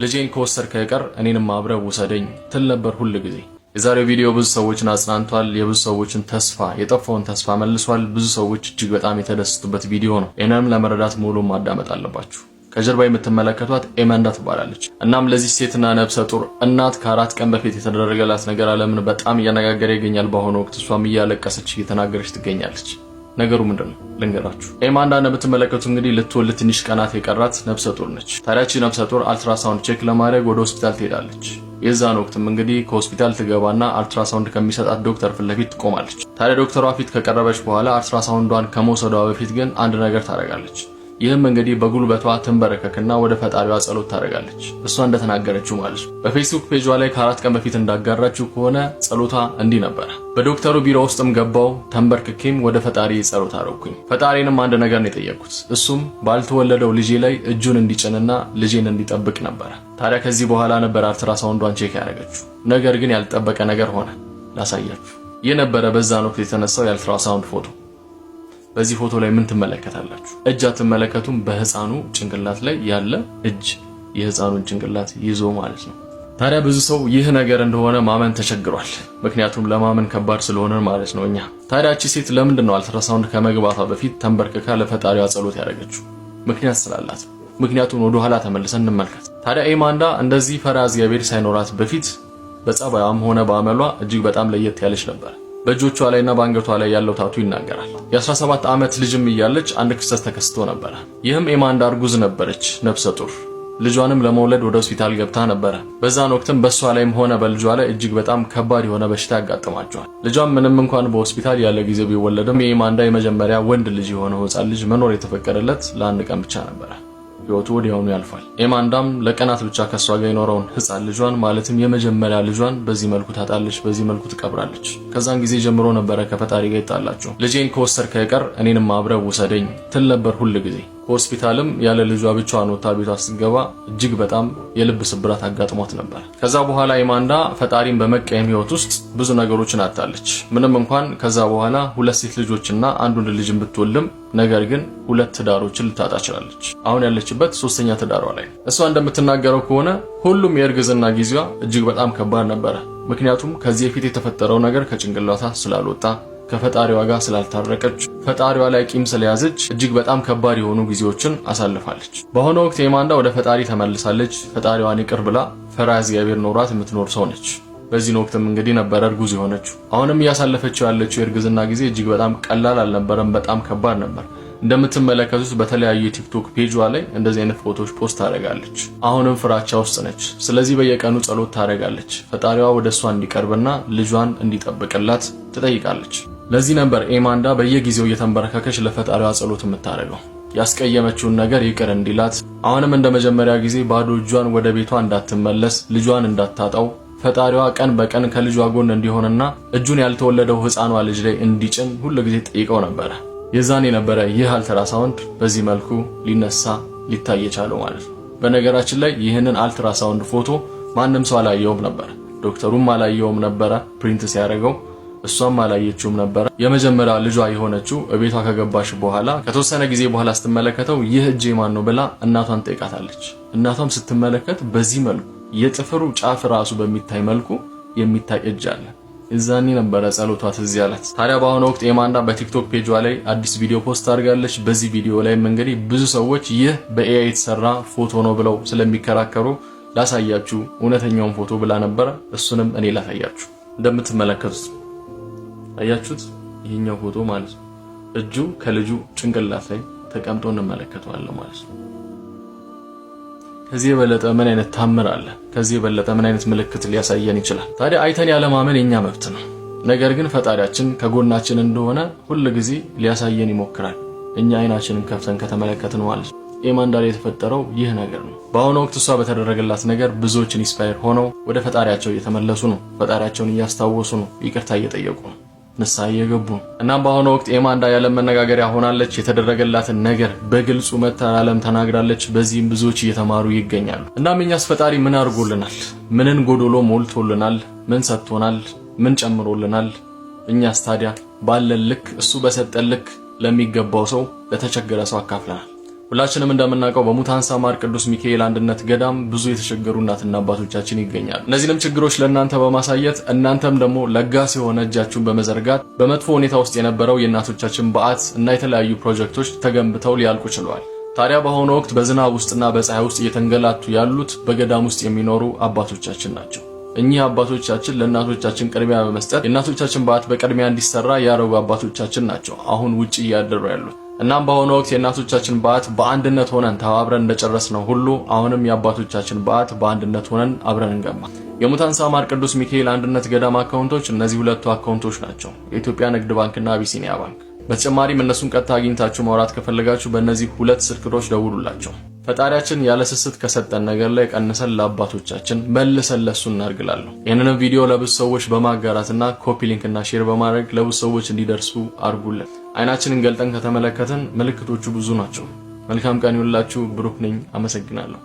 ልጄን ከወሰድክ አይቀር እኔንም አብረህ ውሰደኝ ትል ነበር ሁሉ ጊዜ። የዛሬው ቪዲዮ ብዙ ሰዎችን አጽናንቷል። የብዙ ሰዎችን ተስፋ የጠፋውን ተስፋ መልሷል። ብዙ ሰዎች እጅግ በጣም የተደሰቱበት ቪዲዮ ነው። እኔንም ለመረዳት ሙሉ ማዳመጥ አለባችሁ። ከጀርባ የምትመለከቷት ኤማንዳ ትባላለች። እናም ለዚህ ሴትና ነፍሰ ጡር እናት ከ4 ቀን በፊት የተደረገላት ነገር ዓለምን በጣም እያነጋገረ ይገኛል። በአሁኑ ወቅት እሷም እያለቀሰች እየተናገረች ትገኛለች። ነገሩ ምንድነው ልንገራችሁ። ኤማንዳ እንደምትመለከቱት እንግዲህ ልትወልድ ትንሽ ቀናት የቀራት ነፍሰ ጡር ነች። ታዲያች ነፍሰ ጡር አልትራሳውንድ ቼክ ለማድረግ ወደ ሆስፒታል ትሄዳለች። የዛን ወቅትም እንግዲህ ከሆስፒታል ትገባና አልትራሳውንድ ከሚሰጣት ዶክተር ፊት ለፊት ትቆማለች። ታዲያ ዶክተሯ ፊት ከቀረበች በኋላ አልትራሳውንዷን ከመውሰዷ በፊት ግን አንድ ነገር ታደርጋለች። ይህም እንግዲህ በጉልበቷ ትንበረከክና ወደ ፈጣሪዋ ጸሎት ታደርጋለች። እሷ እንደተናገረችው ማለት ነው። በፌስቡክ ፔጇ ላይ ከ4 ቀን በፊት እንዳጋራችው ከሆነ ጸሎቷ እንዲህ ነበር። በዶክተሩ ቢሮ ውስጥም ገባው፣ ተንበርክኬም ወደ ፈጣሪ ጸሎት አደረኩኝ። ፈጣሪንም አንድ ነገር ነው የጠየቅኩት። እሱም ባልተወለደው ልጄ ላይ እጁን እንዲጭንና ልጄን እንዲጠብቅ ነበር። ታዲያ ከዚህ በኋላ ነበር አልትራሳውንዷን ቼክ ያደረገችው። ነገር ግን ያልጠበቀ ነገር ሆነ። ላሳያችሁ። ይህ ነበረ በዛን ወቅት የተነሳው የአልትራሳውንድ ፎቶ። በዚህ ፎቶ ላይ ምን ትመለከታላችሁ? እጅ አትመለከቱም? በህፃኑ ጭንቅላት ላይ ያለ እጅ የህፃኑን ጭንቅላት ይዞ ማለት ነው። ታዲያ ብዙ ሰው ይህ ነገር እንደሆነ ማመን ተቸግሯል። ምክንያቱም ለማመን ከባድ ስለሆነ ማለት ነው። ታዲያ እቺ ሴት ለምንድን ነው አልትራሳውንድ ከመግባቷ በፊት ተንበርክካ ለፈጣሪዋ ጸሎት ያደረገችው? ምክንያት ስላላት። ምክንያቱም ወደ ኋላ ተመልሰን እንመልከት። ታዲያ ኤማንዳ እንደዚህ ፈሪሃ እግዚአብሔር ሳይኖራት በፊት በጸባያም ሆነ በአመሏ እጅግ በጣም ለየት ያለች ነበር። በእጆቿ ላይና በአንገቷ ላይ ያለው ታቱ ይናገራል። የ17 ዓመት ልጅም እያለች አንድ ክስተት ተከስቶ ነበር። ይህም ኤማንዳ እርጉዝ ነበረች፣ ነፍሰ ጡር። ልጇንም ለመውለድ ወደ ሆስፒታል ገብታ ነበር። በዛን ወቅትም በሷ ላይም ሆነ በልጇ ላይ እጅግ በጣም ከባድ የሆነ በሽታ ያጋጥማቸዋል። ልጇም ምንም እንኳን በሆስፒታል ያለ ጊዜ ቢወለድም የኤማንዳ የመጀመሪያ ወንድ ልጅ የሆነው ሕፃን ልጅ መኖር የተፈቀደለት ለ1 ቀን ብቻ ነበር። ህይወቱ ወዲያውኑ ያልፋል። ኤማንዳም ለቀናት ብቻ ከሷ ጋር የኖረውን ሕፃን ልጇን ማለትም የመጀመሪያ ልጇን በዚህ መልኩ ታጣለች፣ በዚህ መልኩ ትቀብራለች። ከዛን ጊዜ ጀምሮ ነበረ ከፈጣሪ ጋር ይጣላችሁ። ልጄን ከወሰድክ አይቀር እኔንም አብረህ ውሰደኝ ትል ነበር ሁሉ ጊዜ። ሆስፒታልም ያለ ልጇ ብቻዋን ወጣ ቤቷ ስትገባ እጅግ በጣም የልብ ስብራት አጋጥሟት ነበር። ከዛ በኋላ ኤማንዳ ፈጣሪን በመቀየም ህይወት ውስጥ ብዙ ነገሮችን አጣለች። ምንም እንኳን ከዛ በኋላ 2 ሴት ልጆችና አንድ ወንድ ልጅን ብትወልድም ነገር ግን 2 ትዳሮችን ልታጣ ችላለች። አሁን ያለችበት 3ኛ ትዳሯ ላይ። እሷ እንደምትናገረው ከሆነ ሁሉም የእርግዝና ጊዜዋ እጅግ በጣም ከባድ ነበረ። ምክንያቱም ከዚህ በፊት የተፈጠረው ነገር ከጭንቅላቷ ስላልወጣ ከፈጣሪዋ ጋር ስላልታረቀች ፈጣሪዋ ላይ ቂም ስለያዘች እጅግ በጣም ከባድ የሆኑ ጊዜዎችን አሳልፋለች። በአሁኑ ወቅት ኤማንዳ ወደ ፈጣሪ ተመልሳለች። ፈጣሪዋን ይቅር ብላ ፈሪሃ እግዚአብሔር ኖሯት የምትኖር ሰው ነች። በዚህ ወቅትም እንግዲህ ነበር እርጉዝ የሆነችው። አሁንም እያሳለፈችው ያለችው የእርግዝና ጊዜ እጅግ በጣም ቀላል አልነበረም፣ በጣም ከባድ ነበር። እንደምትመለከቱት በተለያዩ የቲክቶክ ፔጇ ላይ እንደዚህ አይነት ፎቶዎች ፖስት ታደርጋለች። አሁንም ፍራቻ ውስጥ ነች። ስለዚህ በየቀኑ ጸሎት ታደርጋለች። ፈጣሪዋ ወደሷ እንዲቀርብና ልጇን እንዲጠብቅላት ትጠይቃለች። ለዚህ ነበር ኤማንዳ በየጊዜው እየተንበረከከች ለፈጣሪዋ ጸሎት የምታደርገው። ያስቀየመችውን ነገር ይቅር እንዲላት፣ አሁንም እንደመጀመሪያ ጊዜ ባዶ እጇን ወደ ቤቷ እንዳትመለስ፣ ልጇን እንዳታጣው ፈጣሪዋ ቀን በቀን ከልጇ ጎን እንዲሆንና እጁን ያልተወለደው ሕፃኗ ልጅ ላይ እንዲጭን ሁሉ ጊዜ ጠይቀው ነበር። የዛኔ ነበረ ይህ አልትራሳውንድ በዚህ መልኩ ሊነሳ ሊታይ የቻለው ማለት ነው። በነገራችን ላይ ይህንን አልትራሳውንድ ፎቶ ማንም ሰው አላየውም ነበር። ዶክተሩም አላየውም ነበረ ፕሪንት ሲያደርገው፣ እሷም አላየችውም ነበር። የመጀመሪያ ልጇ የሆነችው እቤቷ ከገባሽ በኋላ ከተወሰነ ጊዜ በኋላ ስትመለከተው ይህ እጅ ማን ነው ብላ እናቷን ጠይቃታለች። እናቷም ስትመለከት በዚህ መልኩ የጥፍሩ ጫፍ ራሱ በሚታይ መልኩ የሚታይ እጅ አለ። እዛኔ ነበረ ጸሎቷ ትዝ ያላት። ታዲያ በአሁኑ ወቅት ኤማንዳ በቲክቶክ ፔጇ ላይ አዲስ ቪዲዮ ፖስት አድርጋለች። በዚህ ቪዲዮ ላይም እንግዲህ ብዙ ሰዎች ይህ በኤአይ የተሰራ ፎቶ ነው ብለው ስለሚከራከሩ ላሳያችሁ እውነተኛውን ፎቶ ብላ ነበረ። እሱንም እኔ ላሳያችሁ። እንደምትመለከቱት አያችሁት? ይሄኛው ፎቶ ማለት ነው። እጁ ከልጁ ጭንቅላት ላይ ተቀምጦ እንመለከተዋለን ማለት ነው። ከዚህ የበለጠ ምን አይነት ታምር አለ? ከዚህ የበለጠ ምን አይነት ምልክት ሊያሳየን ይችላል? ታዲያ አይተን ያለማመን የኛ መብት ነው። ነገር ግን ፈጣሪያችን ከጎናችን እንደሆነ ሁሉ ጊዜ ሊያሳየን ይሞክራል። እኛ አይናችንን ከፍተን ከተመለከትን ማለት ነው። ኤማንዳ ላይ የተፈጠረው ይህ ነገር ነው። በአሁኑ ወቅት እሷ በተደረገላት ነገር ብዙዎች ኢንስፓየር ሆነው ወደ ፈጣሪያቸው እየተመለሱ ነው። ፈጣሪያቸውን እያስታወሱ ነው። ይቅርታ እየጠየቁ ነው። ንስሐ እየገቡ ነው። እናም በአሁኑ ወቅት ኤማንዳ ያለም መነጋገሪያ ሆናለች። የተደረገላትን ነገር በግልጹ መታ ዓለም ተናግራለች። በዚህም ብዙዎች እየተማሩ ይገኛሉ። እናም እኛስ ፈጣሪ ምን አድርጎልናል? ምንን ጎዶሎ ሞልቶልናል? ምን ሰጥቶናል? ምን ጨምሮልናል? እኛስ ታዲያ ባለን ልክ እሱ በሰጠን ልክ ለሚገባው ሰው ለተቸገረ ሰው አካፍለናል። ሁላችንም እንደምናውቀው በሙታንሳ ማር ቅዱስ ሚካኤል አንድነት ገዳም ብዙ የተቸገሩ እናትና አባቶቻችን ይገኛሉ። እነዚህንም ችግሮች ለእናንተ በማሳየት እናንተም ደግሞ ለጋስ የሆነ እጃችሁን በመዘርጋት በመጥፎ ሁኔታ ውስጥ የነበረው የእናቶቻችን በዓት እና የተለያዩ ፕሮጀክቶች ተገንብተው ሊያልቁ ችለዋል። ታዲያ በአሁኑ ወቅት በዝናብ ውስጥና በፀሐይ ውስጥ እየተንገላቱ ያሉት በገዳም ውስጥ የሚኖሩ አባቶቻችን ናቸው። እኚህ አባቶቻችን ለእናቶቻችን ቅድሚያ በመስጠት የእናቶቻችን በዓት በቅድሚያ እንዲሰራ ያደረጉ አባቶቻችን ናቸው አሁን ውጪ እያደሩ ያሉት። እናም በአሁኑ ወቅት የእናቶቻችን በዓት በአንድነት ሆነን ተባብረን እንደጨረስነው ሁሉ አሁንም የአባቶቻችን በዓት በአንድነት ሆነን አብረን እንገባ። የሙታንሳ ማር ቅዱስ ሚካኤል አንድነት ገዳም አካውንቶች እነዚህ ሁለቱ አካውንቶች ናቸው፣ የኢትዮጵያ ንግድ ባንክና አቢሲኒያ ባንክ። በተጨማሪም እነሱን ቀጥታ አግኝታችሁ ማውራት ከፈለጋችሁ በእነዚህ ሁለት ስልክ ቁጥሮች ደውሉላቸው። ፈጣሪያችን ያለ ስስት ከሰጠን ነገር ላይ ቀንሰን ለአባቶቻችን መልሰን ለሱ እናርግላለሁ። ይህንን ቪዲዮ ለብዙ ሰዎች በማጋራትና ኮፒ ሊንክና ሼር በማድረግ ለብዙ ሰዎች እንዲደርሱ አርጉልን። አይናችንን ገልጠን ከተመለከትን ምልክቶቹ ብዙ ናቸው። መልካም ቀን ይሁንላችሁ። ብሩክ ነኝ። አመሰግናለሁ።